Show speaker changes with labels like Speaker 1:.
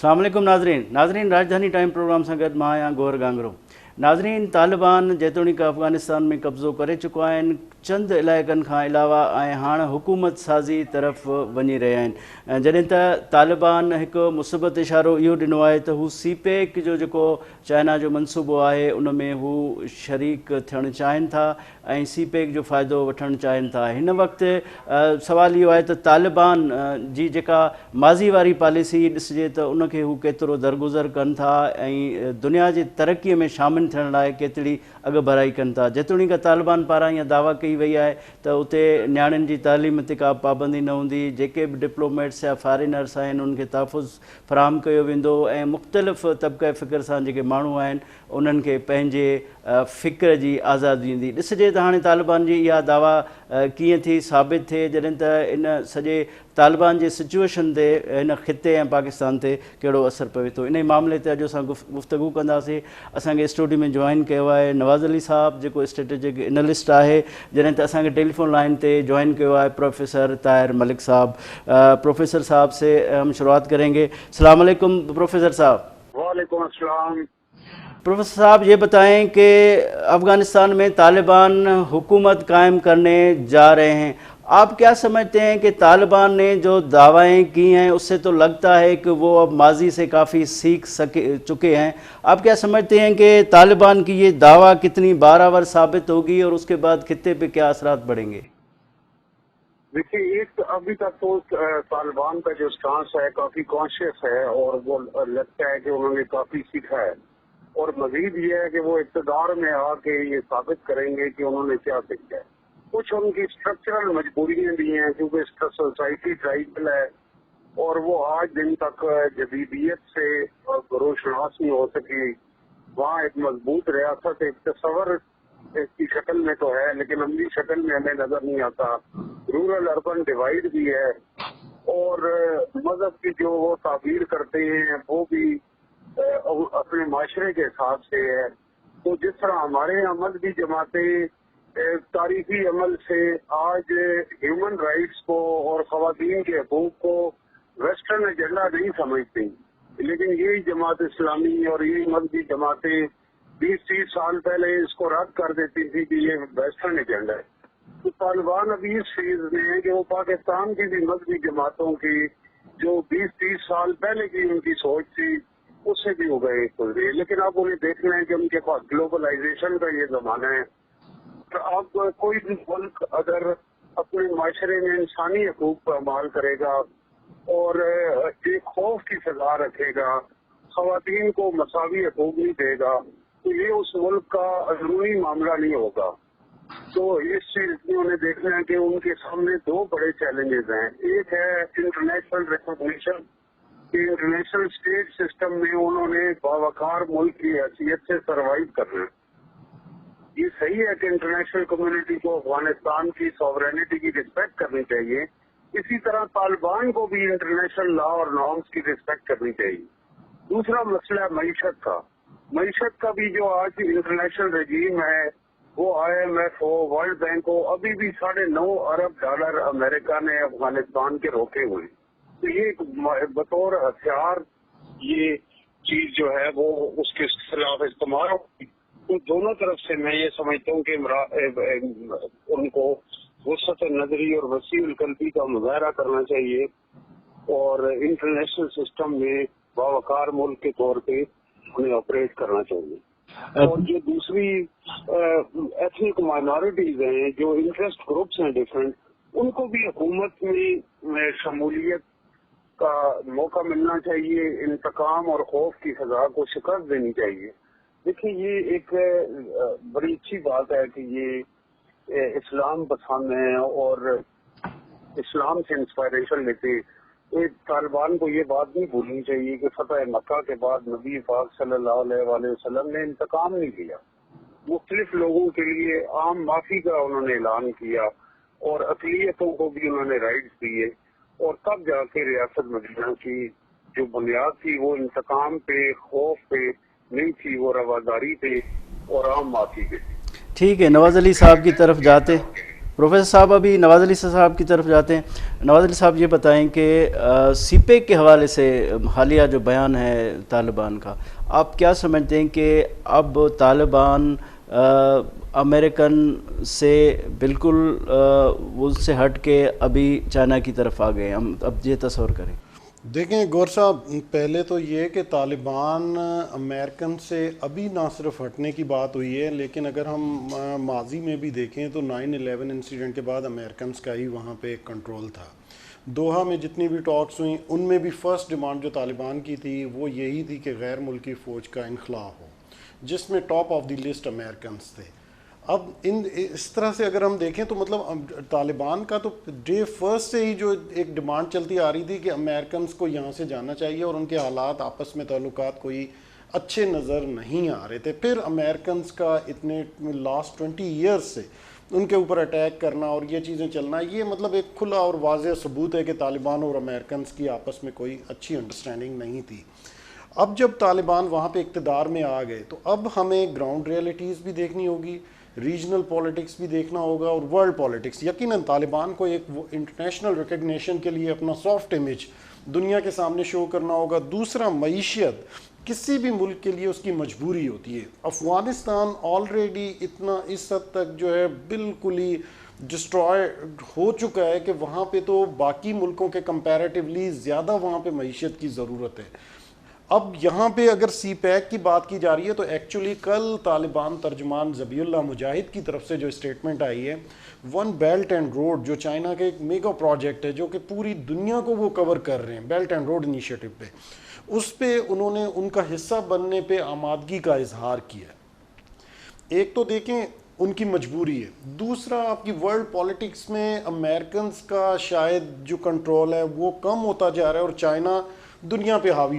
Speaker 1: अस्सलाम वालेकुम नाज़रीन राजधानी टाइम प्रोग्राम से गॾु मां आहियां गौहर गांगरो। नाज़रीन, तालिबान जेतोणीकि अफ़गानिस्तान में कब्ज़ो करे चुका आहिनि, चंद इलाइक़नि खां अलावा ऐं हाणे हुकूमत साज़ी तरफ़ वञी रहिया आहिनि। जॾहिं त तालिबान हिकु मुस्बत इशारो इहो ॾिनो आहे त हू सीपेक जो जेको चाइना जो मनसूबो आहे उन में हू शरीक थियणु चाहिनि था ऐं सीपेक जो फ़ाइदो वठणु चाहिनि था। हिन वक़्तु सवाल इहो आहे त तालिबान जी जेका माज़ी वारी पॉलिसी ॾिसिजे त उनखे हू केतिरो दरगुज़र कनि था ऐं दुनिया जी तरक़ीअ में शामिलु थियण लाइ केतिरी अॻु भराई कनि था। जेतोणीकि तालिबान पारां इहा दावा कई वई आहे त उते नियाणियुनि जी तालीम ते का पाबंदी न हूंदी, जेके बि डिप्लोमेट्स या फॉरेनर्स आहिनि उनखे तहफ़ुज़ फराहम कयो वेंदो ऐं मुख़्तलिफ़ तबिक़े फ़िक्र सां जेके माण्हू आहिनि उन्हनि खे पंहिंजे फ़िक्र जी आज़ादी ईंदी। ॾिसिजे त हाणे तालिबान जी इहा दावा कीअं थी साबित थिए जॾहिं त इन सॼे तालिबान जे सिचुएशन ते हिन ख़िते ऐं पाकिस्तान ते कहिड़ो असरु पवे थो। इन ई मामले ते अॼु असां गुफ़्तगू कंदासीं। असांखे स्टूडियो में जॉइन कयो आहे नवाज़ अली साहब जेको स्ट्रेटेजिक एनालिस्ट आहे, जॾहिं त असांखे टेलीफोन लाइन ते जॉइन कयो आहे प्रोफेसर ताहिर मलिक साहब। प्रोफेसर साहब से हम शुरुआत करेंगे। अस्सलाम वालेकुम प्रोफेसर साहब।
Speaker 2: वालेकुम अस्सलाम।
Speaker 1: प्रोफेसर साहब ये बताएं कि अफ़गानिस्तान में तालिबान हुकूमत कायम करने जा रहे हैं, आप क्या समझते हैं कि तालिबान ने जो दावाएं की हैं उससे तो लगता है कि वो अब माजी से काफ़ी सीख चुके हैं। आप क्या समझते हैं कि तालिबान की ये दावा कितनी बारावर साबित होगी और उसके बाद खित्ते पे क्या असरात पड़ेंगे?
Speaker 2: देखिए, एक अभी तक तो तालिबान का जो स्टांस है काफी कॉन्शियस है और वो लगता है कि उन्होंने काफी सीखा है और मजीद ये है कि वो इक़्तिदार में आके ये साबित करेंगे कि उन्होंने क्या सीखा है। कुछ उनकी स्ट्रक्चरल मजबूरियां भी हैं क्योंकि सोसाइटी ट्राइबल है और वो आज दिन तक जदीदियत से गरोशनास नहीं हो सकी। वहाँ एक मजबूत रियासत एक तस्वर की शक्ल में तो है लेकिन अमली शक्ल में हमें नजर नहीं आता। रूरल अर्बन डिवाइड भी है और मजहब की जो वो ताबीर करते हैं वो भी अपने माशरे के हिसाब से है। तो जिस तरह हमारे अमल की जमातें तारीखी अमल से आज ह्यूमन राइट्स को और खवातीन के हकूक को वेस्टर्न एजेंडा नहीं समझती, लेकिन यही जमात इस्लामी और यही मजहबी जमातें 20-30 साल पहले इसको रद्द कर देती थी कि ये वेस्टर्न एजेंडा है। तो तालिबान अभी इस फेज में है कि वो पाकिस्तान की भी मजहबी जमातों की जो 20-30 साल पहले की उनकी सोच थी उससे भी हो गए खुल गए। लेकिन अब उन्हें देखना है कि उनके पास ग्लोबलाइजेशन का ये जमाना है। तो अब कोई भी मुल्क अगर अपने माशरे में इंसानी हकूक पर अमाल करेगा और एक खौफ की सजा रखेगा, खवातीन को मसावी हकूक नहीं देगा, तो ये उस मुल्क का अंदरूनी मामला नहीं होगा। तो इस चीज में उन्हें देखना है कि उनके सामने दो बड़े चैलेंजेस हैं। एक है इंटरनेशनल रिकॉग्निशन कि इंटरनेशनल स्टेट सिस्टम में उन्होंने बावकार मुल्क की हैसियत से सर्वाइव करना है। ये सही है कि इंटरनेशनल कम्युनिटी को अफगानिस्तान की सॉवरेनिटी की रिस्पेक्ट करनी चाहिए, इसी तरह तालिबान को भी इंटरनेशनल लॉ और नॉर्म्स की रिस्पेक्ट करनी चाहिए। दूसरा मसला है मईशत का भी जो आज इंटरनेशनल रजीम है वो IMF हो, वर्ल्ड बैंक हो, अभी भी $9.5 अरब अमेरिका ने अफगानिस्तान के रोके हुए। तो ये बतौर हथियार ये चीज जो है वो उसके खिलाफ इस्तेमाल होगी। तो दोनों तरफ से मैं ये समझता हूँ कि उनको वसअत नजरी और वसीउल कल्बी का मुजाहरा करना चाहिए और इंटरनेशनल सिस्टम में बावकार मुल्क के तौर पे उन्हें ऑपरेट करना चाहिए। और जो दूसरी एथनिक माइनॉरिटीज हैं, जो इंटरेस्ट ग्रुप्स हैं डिफरेंट, उनको भी हुकूमत में शमूलियत का मौका मिलना चाहिए, इंतकाम और खौफ की सजा को शिकस्त देनी चाहिए। देखिए, ये एक बड़ी अच्छी बात है कि ये इस्लाम पसंद है और इस्लाम से इंस्पायरेशन लेते। तो तालिबान को ये बात नहीं भूलनी चाहिए कि फतह मक्का के बाद नबी पाक सल्लल्लाहु अलैहि वसल्लम ने इंतकाम नहीं लिया, मुख्तलिफ लोगों के लिए आम माफी का उन्होंने ऐलान किया और अक़लियतों को भी उन्होंने राइट्स दिए और तब जाके रियासत मदीना की जो बुनियाद थी वो इंतकाम पे, खौफ पे नहीं थी, वो रवादारी पे और आम माफी पे।
Speaker 1: ठीक है, नवाज अली साहब की तरफ जाते پروفیسر صاحب ابھی نواز علی صاحب کی طرف جاتے ہیں. نواز علی صاحب یہ بتائیں کہ سی پیک کے حوالے سے حالیہ جو بیان ہے طالبان کا، آپ کیا سمجھتے ہیں کہ اب طالبان امریکن سے بالکل اس سے ہٹ کے ابھی چائنا کی طرف آ گئے؟ ہم اب یہ تصور کریں.
Speaker 3: دیکھیں گور صاحب، پہلے تو یہ کہ طالبان امریکن سے ابھی نہ صرف ہٹنے کی بات ہوئی ہے، لیکن اگر ہم ماضی میں بھی دیکھیں تو 9/11 انسیڈنٹ کے بعد امریکنز کا ہی وہاں پہ ایک کنٹرول تھا. دوحہ میں جتنی بھی ٹاکس ہوئیں ان میں بھی فرسٹ ڈیمانڈ جو طالبان کی تھی وہ یہی تھی کہ غیر ملکی فوج کا انخلاء ہو، جس میں top of the list Americans تھے. اب اس طرح سے اگر ہم دیکھیں تو مطلب طالبان کا تو ڈے فرسٹ سے ہی جو ایک ڈیمانڈ چلتی آ رہی تھی کہ امریکنز کو یہاں سے جانا چاہیے، اور ان کے حالات آپس میں تعلقات کوئی اچھے نظر نہیں آ رہے تھے. پھر امریکنز کا اتنے لاسٹ 20 ایئرز سے ان کے اوپر اٹیک کرنا اور یہ چیزیں چلنا، یہ مطلب ایک کھلا اور واضح ثبوت ہے کہ طالبان اور امریکنز کی آپس میں کوئی اچھی انڈرسٹینڈنگ نہیں تھی. اب جب طالبان وہاں پہ اقتدار میں آ گئے تو اب ہمیں گراؤنڈ ریئلٹیز بھی دیکھنی ہوگی، ریجنل پولیٹکس بھی دیکھنا ہوگا، اور ورلڈ پولیٹکس. یقیناً طالبان کو ایک انٹرنیشنل ریکگنیشن کے لیے اپنا سافٹ امیج دنیا کے سامنے شو کرنا ہوگا. دوسرا، معیشت کسی بھی ملک کے لیے اس کی مجبوری ہوتی ہے. افغانستان آلریڈی اتنا اس حد تک جو ہے بالکل ہی ڈسٹرائے ہو چکا ہے کہ وہاں پہ تو باقی ملکوں کے کمپیریٹیولی زیادہ وہاں پہ معیشت کی ضرورت ہے. اب یہاں پہ اگر سی پیک کی بات کی جا رہی ہے تو ایکچولی کل طالبان ترجمان ذبیح اللہ مجاہد کی طرف سے جو اسٹیٹمنٹ آئی ہے، ون بیلٹ اینڈ روڈ جو چائنا کا ایک میگا پروجیکٹ ہے جو کہ پوری دنیا کو وہ کور کر رہے ہیں، بیلٹ اینڈ روڈ انیشیٹو پہ، اس پہ انہوں نے ان کا حصہ بننے پہ آمادگی کا اظہار کیا. ایک تو دیکھیں ان کی مجبوری ہے، دوسرا آپ کی ورلڈ پولیٹکس میں امریکنز کا شاید جو کنٹرول ہے وہ کم ہوتا جا رہا ہے اور چائنا دنیا پہ حاوی